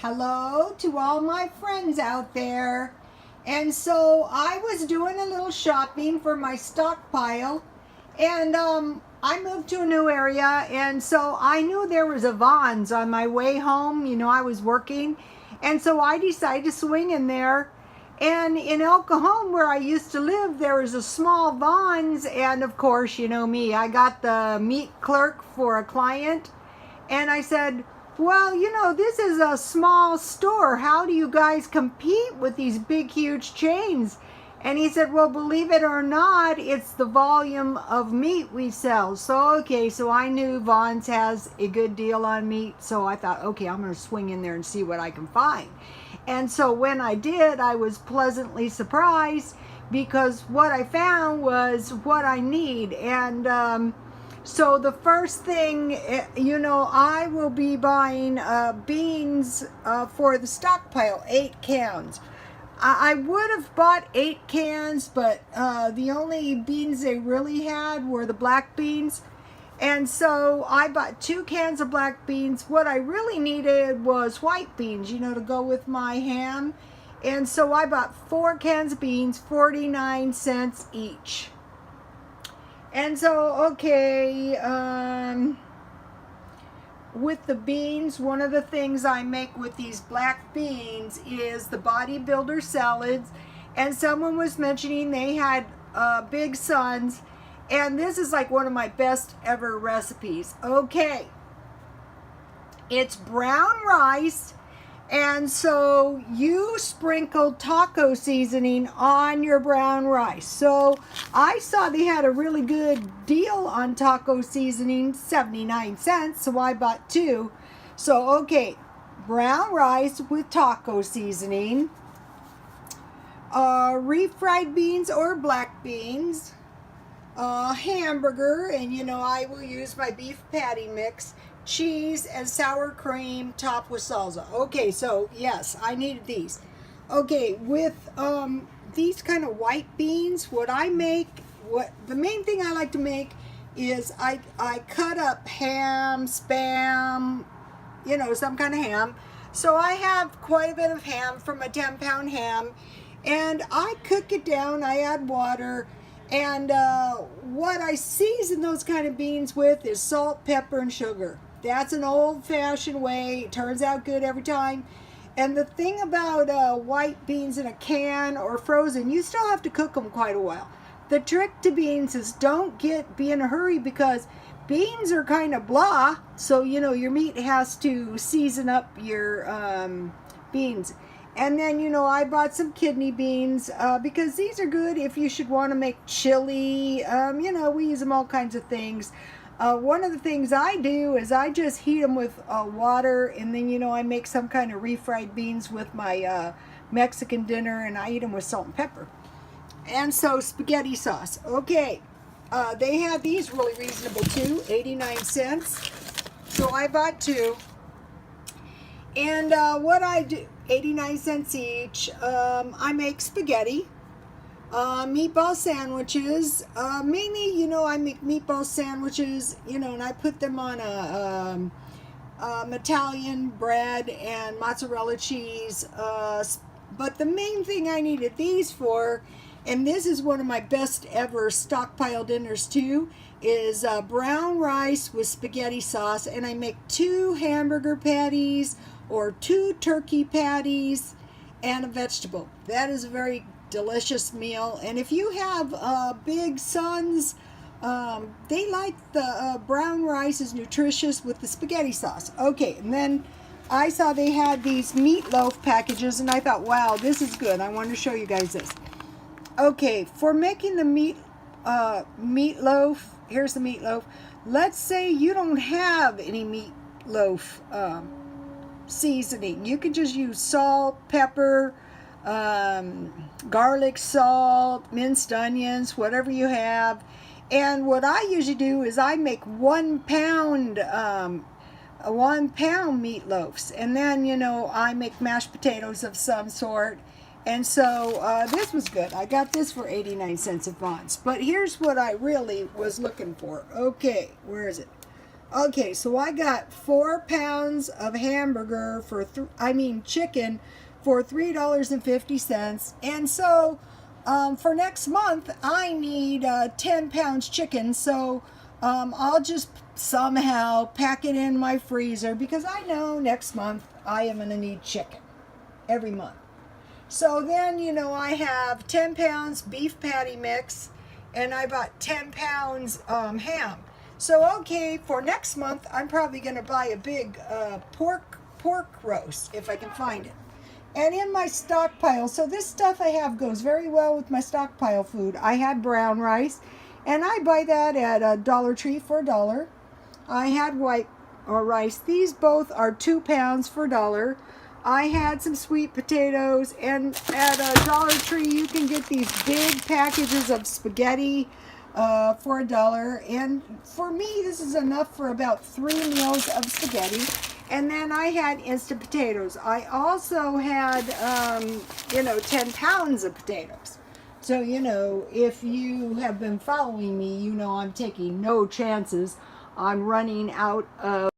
Hello to all my friends out there. And so I was doing a little shopping for my stockpile, and I moved to a new area, and so I knew there was a Vons on my way home. You know, I was working, and so I decided to swing in there. And in El Cajon, where I used to live, there was a small Vons, and of course, you know me, I got the meat clerk for a client, and I said, well, you know, this is a small store. How do you guys compete with these big, huge chains? And he said, well, believe it or not, it's the volume of meat we sell. So, okay, so I knew Vons has a good deal on meat. So I thought, okay, I'm going to swing in there and see what I can find. And so when I did, I was pleasantly surprised because what I found was what I need. And so the first thing, you know, I will be buying beans for the stockpile, 8 cans. I would have bought 8 cans, but the only beans they really had were the black beans. And so I bought 2 cans of black beans. What I really needed was white beans, you know, to go with my ham. And so I bought 4 cans of beans, 49 cents each. And so, okay, with the beans, one of the things I make with these black beans is the bodybuilder salads. And someone was mentioning they had big sons, and this is like one of my best ever recipes. Okay, it's brown rice. And so you sprinkle taco seasoning on your brown rice. So I saw they had a really good deal on taco seasoning, 79 cents, so I bought 2. So, okay, brown rice with taco seasoning, refried beans or black beans, hamburger, and you know I will use my beef patty mix, cheese and sour cream topped with salsa. Okay, so yes, I needed these. Okay, with these kind of white beans, what the main thing I like to make is I cut up ham, spam, you know, some kind of ham. So I have quite a bit of ham from a 10-pound ham, and I cook it down. I add water. And what I season those kind of beans with is salt, pepper, and sugar. That's an old-fashioned way. It turns out good every time. And the thing about white beans in a can or frozen, you still have to cook them quite a while. The trick to beans is don't be in a hurry, because beans are kind of blah. So, you know, your meat has to season up your beans. And then, you know, I bought some kidney beans because these are good if you should want to make chili. You know, we use them all kinds of things. One of the things I do is I just heat them with water, and then, you know, I make some kind of refried beans with my Mexican dinner, and I eat them with salt and pepper. And so spaghetti sauce. Okay, they had these really reasonable too, 89 cents. So I bought 2. And what I do, 89 cents each, I make spaghetti, meatball sandwiches, mainly, you know, I make meatball sandwiches, you know, and I put them on a Italian bread and mozzarella cheese, but the main thing I needed these for, and this is one of my best ever stockpile dinners too, is brown rice with spaghetti sauce, and I make 2 hamburger patties or 2 turkey patties and a vegetable. That is a very delicious meal. And if you have big sons, they like the brown rice is nutritious with the spaghetti sauce. Okay, and then I saw they had these meatloaf packages, and I thought, wow, this is good. I want to show you guys this. Okay, for making the meatloaf, here's the meatloaf. Let's say you don't have any meatloaf seasoning. You can just use salt, pepper, garlic salt, minced onions, whatever you have. And what I usually do is I make 1 pound meatloaves, and then, you know, I make mashed potatoes of some sort. And so this was good. I got this for 89 cents at Vons. But here's what I really was looking for. Okay, where is it? Okay, so I got 4 pounds of hamburger for, chicken for $3.50. And so for next month, I need 10 pounds chicken. So I'll just somehow pack it in my freezer because I know next month I am going to need chicken every month. So then, I have 10 pounds beef patty mix and I bought 10 pounds ham. So, okay, for next month, I'm probably going to buy a big pork roast if I can find it. And in my stockpile, so this stuff I have goes very well with my stockpile food. I had brown rice, and I buy that at Dollar Tree for $1. I had white rice. These both are 2 pounds for $1. I had some sweet potatoes, and at Dollar Tree you can get these big packages of spaghetti for $1. And for me, this is enough for about 3 meals of spaghetti. And then I had instant potatoes. I also had, 10 pounds of potatoes. So, if you have been following me, I'm taking no chances on running out of